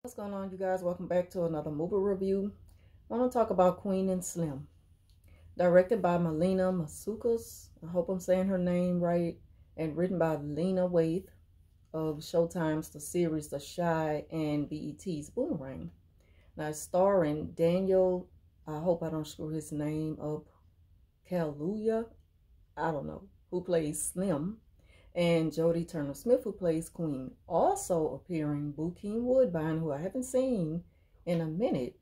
What's going on, you guys? Welcome back to another movie review. I want to talk about Queen&Slim, directed by Melina Matsoukas. I hope I'm saying her name right, and written by Lena Waithe of Showtime's The Series The Chi and BET's Boomerang. Now, it's starring Daniel, I hope I don't screw his name up, Kaluuya, I don't know, who plays Slim, and Jodie Turner-Smith, who plays Queen. Also appearing, Bokeem Woodbine, who I haven't seen in a minute,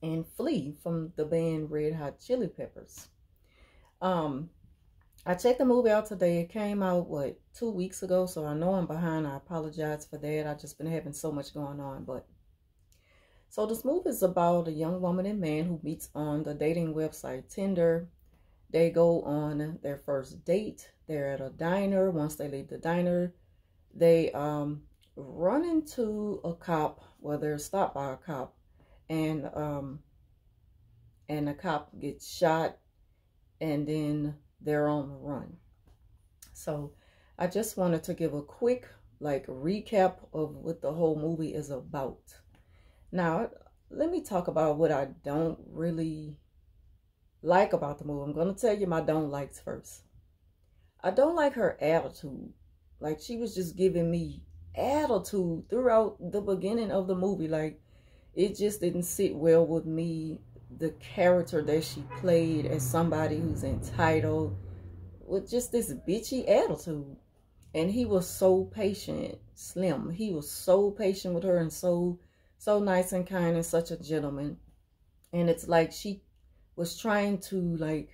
and Flea from the band Red Hot Chili Peppers. I checked the movie out today. It came out, 2 weeks ago, so I know I'm behind. I apologize for that. I've just been having so much going on. So this movie is about a young woman and man who meets on the dating website Tinder. They go on their first date. They're at a diner. Once they leave the diner, they run into a cop. Well, they're stopped by a cop, and the cop gets shot, and then they're on the run. So I just wanted to give a quick recap of what the whole movie is about. Now, let me talk about what I don't really like about the movie. I'm going to tell you my don't likes first. I don't like her attitude. Like, she was just giving me attitude throughout the beginning of the movie. Like, it just didn't sit well with me. The character that she played as somebody who's entitled with just this bitchy attitude. And he was so patient, Slim. He was so patient with her and so nice and kind and such a gentleman. And it's like she was trying to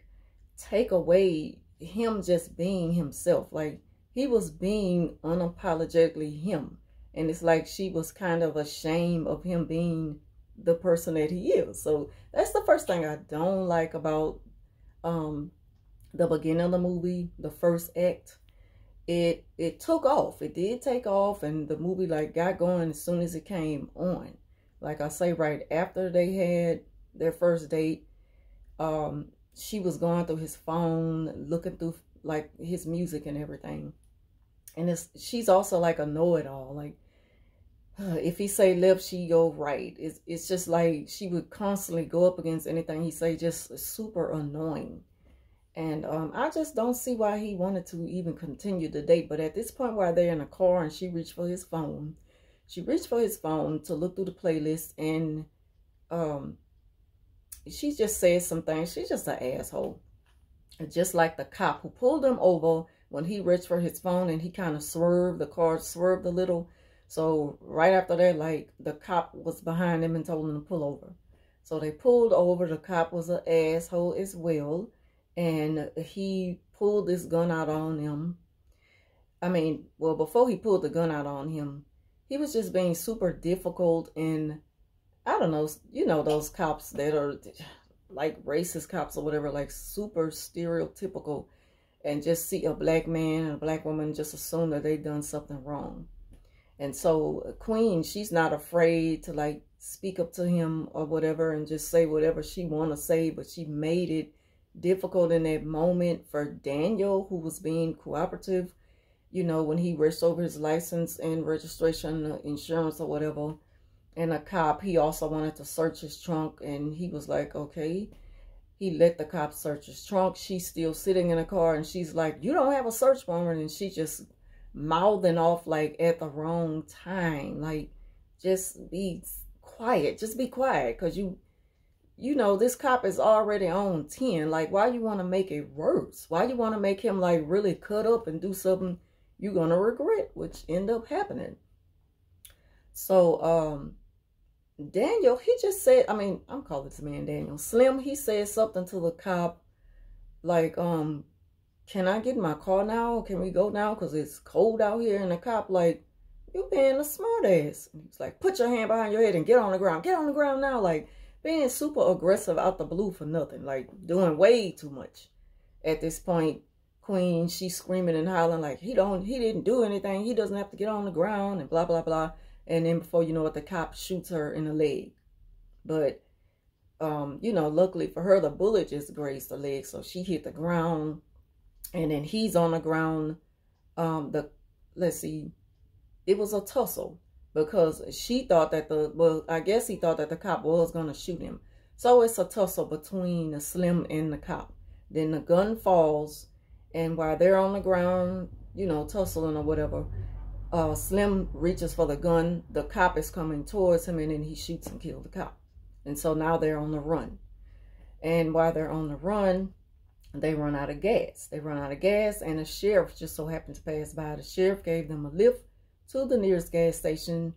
take away him just being himself. Like, he was being unapologetically him, and it's like she was kind of ashamed of him being the person that he is. So that's the first thing I don't like about the beginning of the movie, the first act. It took off. It did take off, and the movie got going as soon as it came on. Like I say, right after they had their first date, she was going through his phone, looking through his music and everything. And she's also a know-it-all. If he say left, she go right. It's just like she would constantly go up against anything he say, just super annoying. And I just don't see why he wanted to even continue the date. But at this point, while they're in a car and she reached for his phone, to look through the playlist, and she just said some things. She's just an asshole. Just like the cop who pulled him over when he reached for his phone, and he kind of swerved. The car swerved a little. So right after that, the cop was behind him and told him to pull over. So they pulled over. The cop was an asshole as well. And he pulled this gun out on him. I mean, well, before he pulled the gun out on him, he was just being super difficult. And I don't know, you know, those cops that are like racist cops or whatever, super stereotypical, and just see a black man and a black woman and just assume that they've done something wrong. And so Queen, she's not afraid to speak up to him or whatever and just say whatever she want to say, but she made it difficult in that moment for Daniel, who was being cooperative, you know, when he reached over his license and registration, insurance or whatever. And a cop, he also wanted to search his trunk, and he was like, okay. He let the cop search his trunk. She's still sitting in the car, and she's like, you don't have a search warrant. And she just mouthing off at the wrong time. Just be quiet. Just be quiet, because you know, this cop is already on 10. Why you want to make it worse? Why you want to make him really cut up and do something you're going to regret, which end up happening. So, Daniel, he just said, I mean, I'm calling this man Daniel. Slim, he said something to the cop can I get in my car now? Can we go now? Because it's cold out here. And the cop you being a smart ass. And he's like, put your hand behind your head and get on the ground. Get on the ground now. Being super aggressive out the blue for nothing. Doing way too much. At this point, Queen, she's screaming and hollering he didn't do anything. He doesn't have to get on the ground and blah, blah, blah. And then before you know it, the cop shoots her in the leg. But, you know, luckily for her, the bullet just grazed the leg. So she hit the ground. And then he's on the ground. Let's see. It was a tussle. because she thought that well, I guess he thought that the cop was going to shoot him. So it's a tussle between the Slim and the cop. Then the gun falls, and while they're on the ground, you know, tussling or whatever, Slim reaches for the gun. The cop is coming towards him, and then he shoots and kills the cop. And so now they're on the run. And while they're on the run, they run out of gas. They run out of gas, and the sheriff just so happened to pass by. The sheriff gave them a lift to the nearest gas station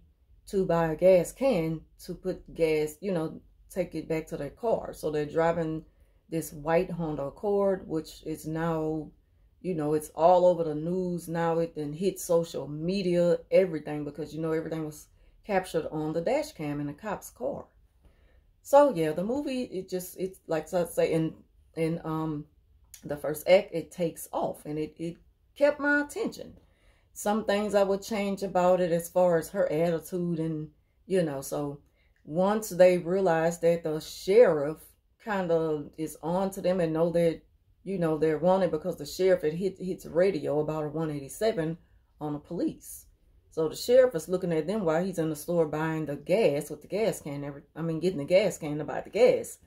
to buy a gas can to put gas, you know, take it back to their car. So they're driving this white Honda Accord, which is now, you know, it's all over the news now. It then hit social media, everything, because, you know, everything was captured on the dash cam in the cop's car. So yeah, the movie, it's like I say, in the first act, it takes off, and it kept my attention. Some things I would change about it as far as her attitude, and, you know, so once they realize that the sheriff kind of is on to them and know that, you know, they're wanted because the sheriff had hits radio about a 187 on the police. So the sheriff is looking at them while he's in the store buying the gas with the gas can, getting the gas can to buy the gas.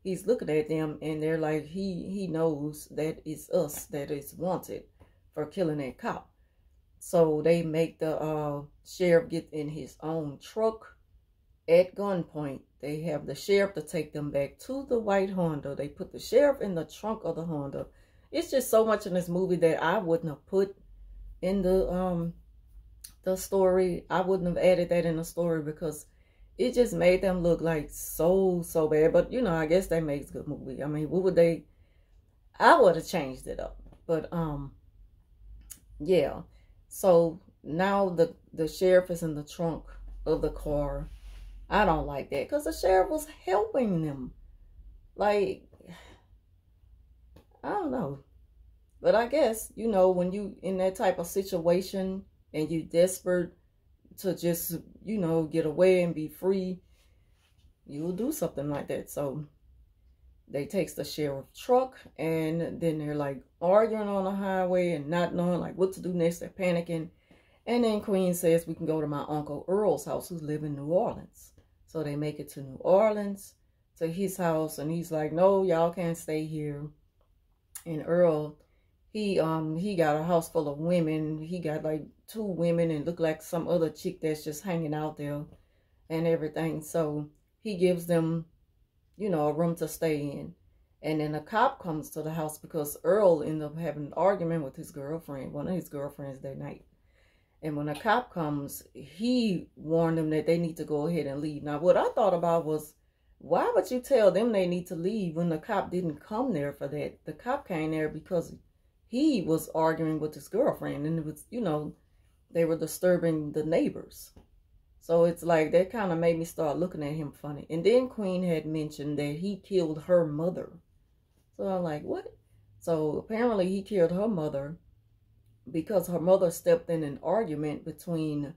He's looking at them, and they're like, he knows that it's us that is wanted for killing that cop. So they make the sheriff get in his own truck at gunpoint. They have the sheriff to take them back to the white Honda. They put the sheriff in the trunk of the Honda. It's just so much in this movie that I wouldn't have put in the story. I wouldn't have added that in the story because it just made them look like so bad. But, you know, I guess that makes a good movie. I mean, what would they... I would have changed it up. But, yeah. So, now the sheriff is in the trunk of the car. I don't like that because the sheriff was helping them. Like, I don't know. But I guess, you know, when you in that type of situation and you desperate to just, you know, get away and be free, you'll do something like that. So they takes the sheriff's truck, and then they're like arguing on the highway and not knowing like what to do next. They're panicking. And then Queen says, we can go to my Uncle Earl's house, who's living in New Orleans. So they make it to New Orleans, to his house, and he's like, no, y'all can't stay here. And Earl, he got a house full of women. He got like 2 women and look like some other chick that's just hanging out there and everything. So he gives them, you know, a room to stay in. And then a cop comes to the house because Earl ended up having an argument with his girlfriend, one of his girlfriends that night. And when a cop comes, he warned them that they need to go ahead and leave. Now, what I thought about was, why would you tell them they need to leave when the cop didn't come there for that? The cop came there because he was arguing with his girlfriend, and it was, you know, they were disturbing the neighbors. So it's like, that kind of made me start looking at him funny. And then Queen had mentioned that he killed her mother. So I'm like, what? So apparently he killed her mother because her mother stepped in an argument between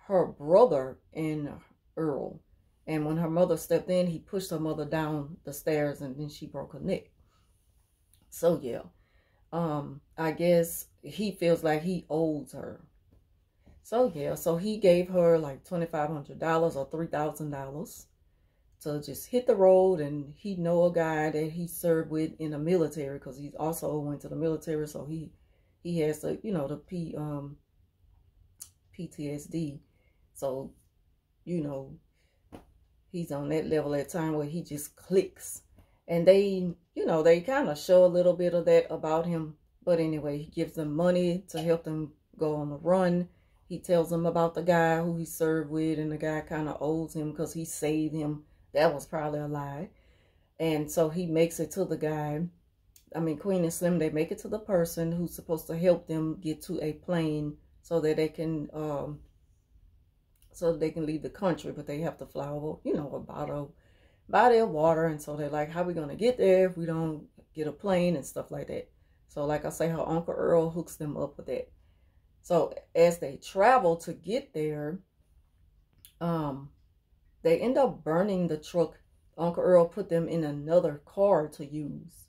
her brother and Earl. And when her mother stepped in, he pushed her mother down the stairs, and then she broke her neck. So yeah, I guess he feels like he owes her. So yeah, so he gave her like $2,500 or $3,000 to just hit the road, and he know a guy that he served with in the military, because he also went to the military, so he has the, you know, the PTSD. So, you know, he's on that level at time where he just clicks. And they, you know, they kind of show a little bit of that about him. But anyway, he gives them money to help them go on the run. He tells them about the guy who he served with, and the guy kind of owes him because he saved him. That was probably a lie. And so he makes it to the guy. I mean, Queen and Slim, they make it to the person who's supposed to help them get to a plane so that they can leave the country, but they have to fly over, you know, a body of water. And so they're like, how are we going to get there if we don't get a plane and stuff like that? So like I say, her Uncle Earl hooks them up with that. So as they travel to get there, they end up burning the truck. Uncle Earl put them in another car to use.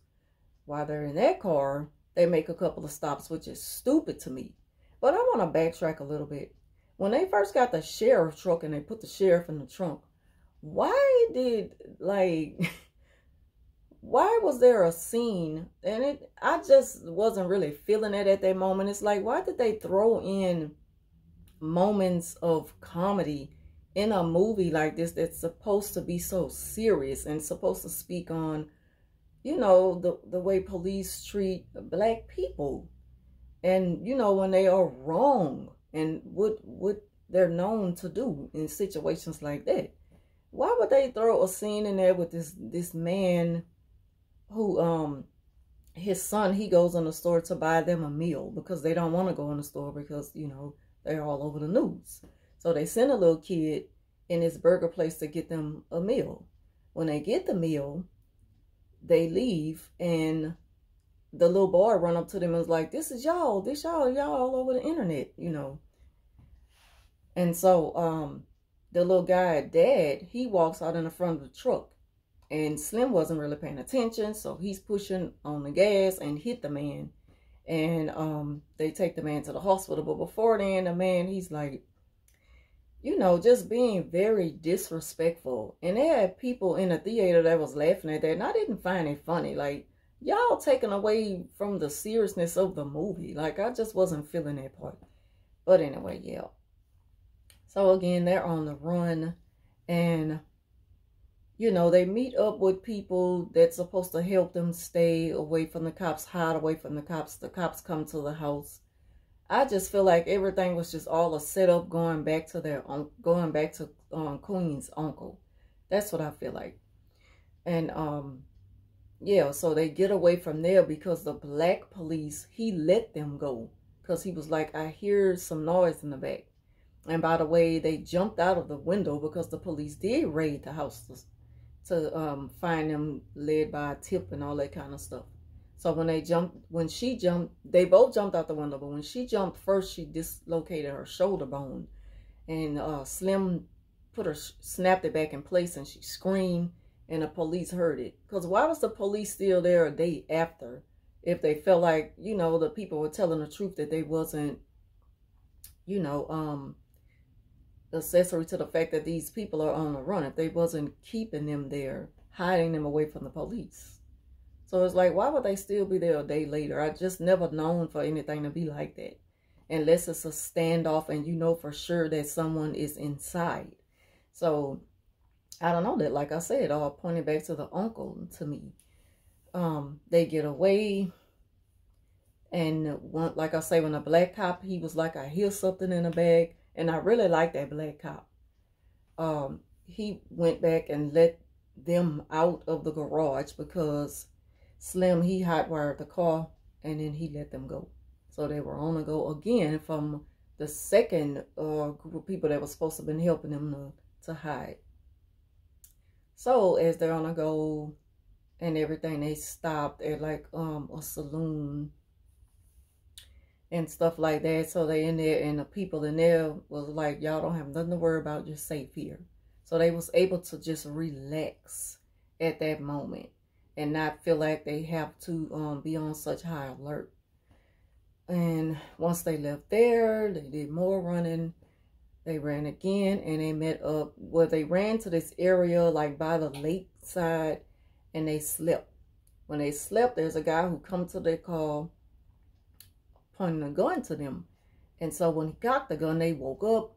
While they're in that car, they make a couple of stops, which is stupid to me. But I want to backtrack a little bit. when they first got the sheriff truck and they put the sheriff in the trunk, why did, like, why was there a scene? And I just wasn't really feeling it at that moment. It's like, why did they throw in moments of comedy in a movie like this that's supposed to be so serious and supposed to speak on, you know, the way police treat black people, and, you know, when they are wrong and what they're known to do in situations like that. Why would they throw a scene in there with this man who, his son, he goes in the store to buy them a meal because they don't want to go in the store because, you know, they're all over the news. So they send a little kid in this burger place to get them a meal. When they get the meal, they leave, and the little boy run up to them and was like, this y'all all over the internet, you know. And so the little guy, dad, he walks out in the front of the truck, and Slim wasn't really paying attention, so he's pushing on the gas and hit the man. And they take the man to the hospital. But before then, the man, he's like, you know, just being very disrespectful. And they had people in the theater that was laughing at that, and I didn't find it funny. Like, y'all taking away from the seriousness of the movie. Like, I just wasn't feeling that part. But anyway, yeah. So again, they're on the run, and, you know, they meet up with people that's supposed to help them stay away from the cops, hide away from the cops. The cops come to the house. I just feel like everything was just all a setup going back to Queen's uncle. That's what I feel like. And yeah, so they get away from there because the black police, he let them go because he was like, I hear some noise in the back. And by the way, they jumped out of the window because the police did raid the house to find them, led by a tip and all that kind of stuff. So when she jumped, they both jumped out the window. But when she jumped first, she dislocated her shoulder bone. And Slim snapped it back in place, and she screamed, and the police heard it. Because why was the police still there a day after if they felt like, you know, the people were telling the truth, that they wasn't, you know, accessory to the fact that these people are on the run, if they wasn't keeping them there, hiding them away from the police. So it's like, why would they still be there a day later? I just never known for anything to be like that. Unless it's a standoff and you know for sure that someone is inside. So, I don't know that, like I said, all pointing back to the uncle to me. They get away. And like I say, when the black cop, he was like, I hear something in the bag. And I really like that black cop. He went back and let them out of the garage because Slim, he hotwired the car, and then he let them go. So they were on the go again from the second group of people that was supposed to have been helping them to hide. So as they're on the go and everything, they stopped at like a saloon and stuff like that. So they in there, and the people in there was like, y'all don't have nothing to worry about, you're safe here. So they was able to just relax at that moment and not feel like they have to be on such high alert. And once they left there, they did more running. They ran again, and they met up, well, they ran to this area like by the lake side, and they slept. When they slept, there's a guy who come to their car pointing a gun to them. And so when he got the gun, they woke up,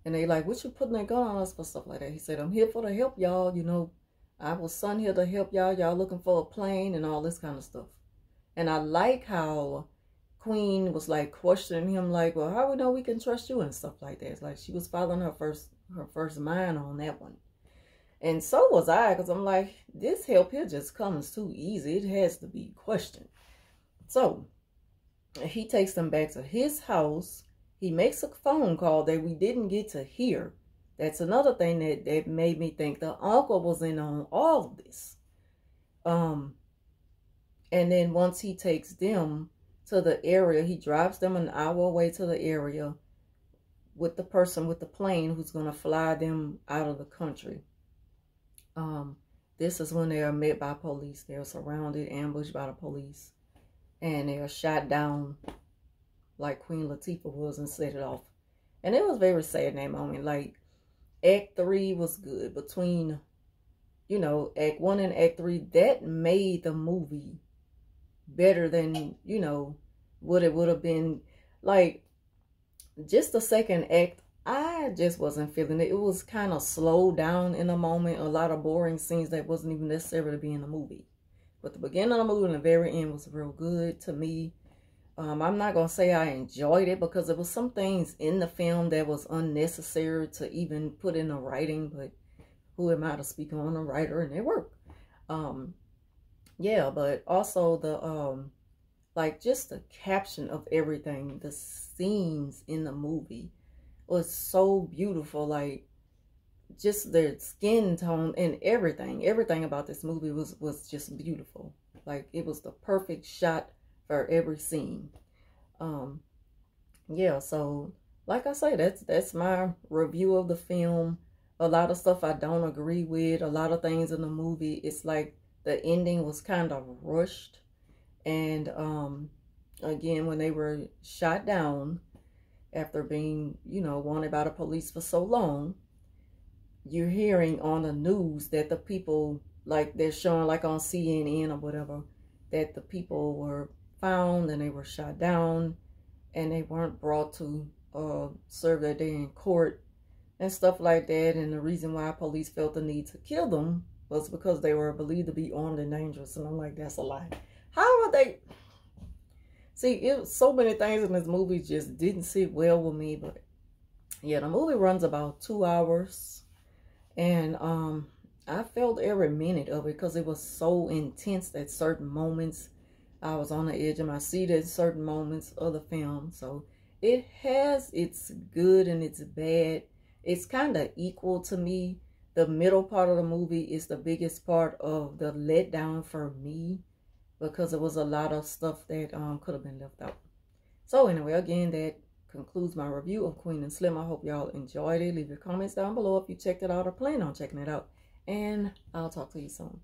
and they like, what you putting that gun on us for, stuff like that? He said, I'm here for to help y'all, you know, I was sent here to help y'all. Y'all looking for a plane and all this kind of stuff. And I like how Queen was like questioning him, like, well, how we know we can trust you and stuff like that. It's like she was following her first mind on that one. And so was I, because I'm like, this help here just comes too easy. It has to be questioned. So he takes them back to his house. He makes a phone call that we didn't get to hear. That's another thing that made me think the uncle was in on all of this. And then once he takes them to the area, he drives them an hour away to the area with the person with the plane who's going to fly them out of the country. This is when they are met by police. They are surrounded, ambushed by the police, and they are shot down like Queen Latifah was and set it off. And it was very sad in that moment. Like, Act 3 was good. Between, you know, Act 1 and Act 3, that made the movie better than, you know, what it would have been. Like, just the second act, I just wasn't feeling it. It was kind of slowed down in a moment. A lot of boring scenes that wasn't even necessary to be in the movie. But the beginning of the movie and the very end was real good to me. I'm not going to say I enjoyed it because there was some things in the film that was unnecessary to even put in the writing. But who am I to speak on a writer and their work? Yeah, but also the like just the caption of everything, the scenes in the movie was so beautiful. Like just their skin tone and everything about this movie was just beautiful. Like it was the perfect shot for every scene. Yeah, so like I say, that's my review of the film. A lot of stuff I don't agree with. A lot of things in the movie, it's like the ending was kind of rushed. And again, when they were shot down after being, you know, wanted by the police for so long, you're hearing on the news that the people, like they're showing like on CNN or whatever, that the people were found and they were shot down and they weren't brought to serve their day in court and stuff like that. And the reason why police felt the need to kill them was because they were believed to be armed and dangerous. And I'm like, that's a lie. How are they? See, it was so many things in this movie just didn't sit well with me. But yeah, the movie runs about 2 hours. And I felt every minute of it because it was so intense at certain moments. I was on the edge of my seat at certain moments of the film. So it has its good and its bad. It's kind of equal to me. The middle part of the movie is the biggest part of the letdown for me, because there was a lot of stuff that could have been left out. So anyway, again, that concludes my review of Queen&Slim. I hope y'all enjoyed it. Leave your comments down below if you checked it out or plan on checking it out. And I'll talk to you soon.